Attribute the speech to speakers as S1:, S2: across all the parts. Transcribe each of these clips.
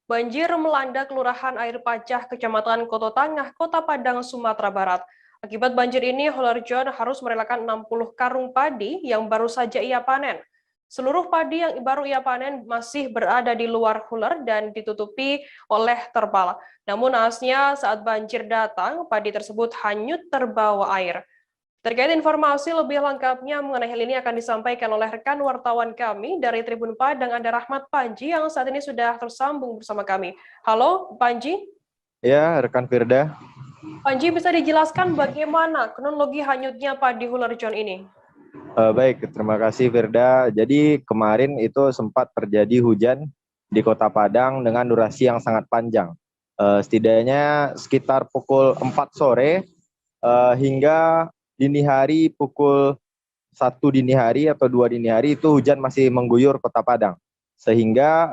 S1: Banjir melanda Kelurahan Air Pacah, Kecamatan Koto Tangah, Kota Padang, Sumatera Barat. Akibat banjir ini, Holer John harus merelakan 60 karung padi yang baru saja ia panen. Seluruh padi yang baru ia panen masih berada di luar huler dan ditutupi oleh terpal. Namun naasnya saat banjir datang, padi tersebut hanyut terbawa air. Terkait informasi lebih lengkapnya mengenai hal ini akan disampaikan oleh rekan wartawan kami dari Tribun Padang, ada Rahmat Panji yang saat ini sudah tersambung bersama kami. Halo, Panji.
S2: Ya, rekan Firda.
S1: Panji, bisa dijelaskan bagaimana kronologi hanyutnya padi Huler John ini?
S2: Baik, terima kasih Firda. Jadi kemarin itu sempat terjadi hujan di Kota Padang dengan durasi yang sangat panjang. Setidaknya sekitar pukul 4 sore hingga dini hari pukul 1 dini hari atau 2 dini hari itu hujan masih mengguyur Kota Padang. Sehingga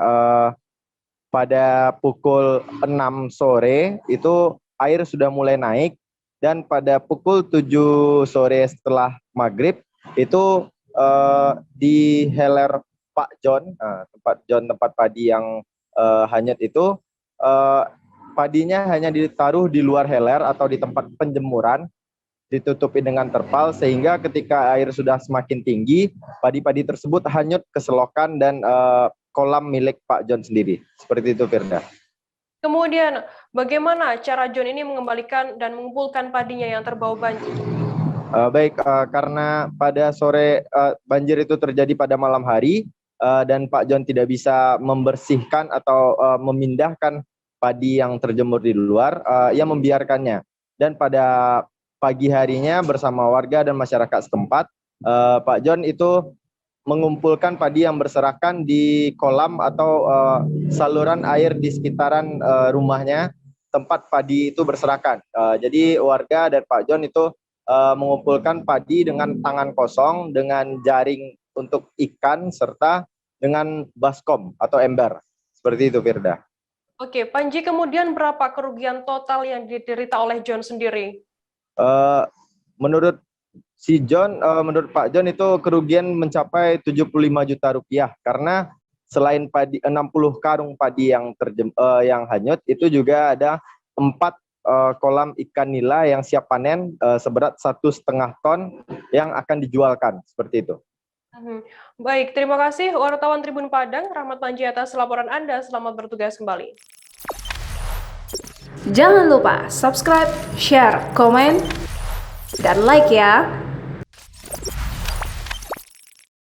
S2: pada pukul 6 sore itu air sudah mulai naik dan pada pukul 7 sore setelah maghrib itu di Heler Pak John, tempat padi yang hanyut itu padinya hanya ditaruh di luar heler atau di tempat penjemuran, ditutupi dengan terpal sehingga ketika air sudah semakin tinggi, padi-padi tersebut hanyut ke selokan dan kolam milik Pak John sendiri. Seperti itu, Firda.
S1: Kemudian, bagaimana cara John ini mengembalikan dan mengumpulkan padinya yang terbawa banjir?
S2: Baik, karena pada sore banjir itu terjadi pada malam hari dan Pak John tidak bisa membersihkan atau memindahkan padi yang terjemur di luar, ia membiarkannya. Dan pada pagi harinya bersama warga dan masyarakat setempat, Pak John itu mengumpulkan padi yang berserakan di kolam atau saluran air di sekitaran rumahnya, tempat padi itu berserakan. Jadi warga dan Pak John itu mengumpulkan padi dengan tangan kosong, dengan jaring untuk ikan, serta dengan baskom atau ember. Seperti itu, Firda.
S1: Oke, Panji, kemudian berapa kerugian total yang diderita oleh John sendiri?
S2: Menurut si John, menurut Pak John itu kerugian mencapai 75 juta rupiah karena selain padi 60 karung padi yang hanyut, itu juga ada 4 kolam ikan nila yang siap panen seberat 1,5 ton yang akan dijualkan, seperti itu.
S1: Baik, terima kasih wartawan Tribun Padang, Rahmat Panji atas laporan Anda. Selamat bertugas kembali.
S3: Jangan lupa subscribe, share, komen, dan like ya.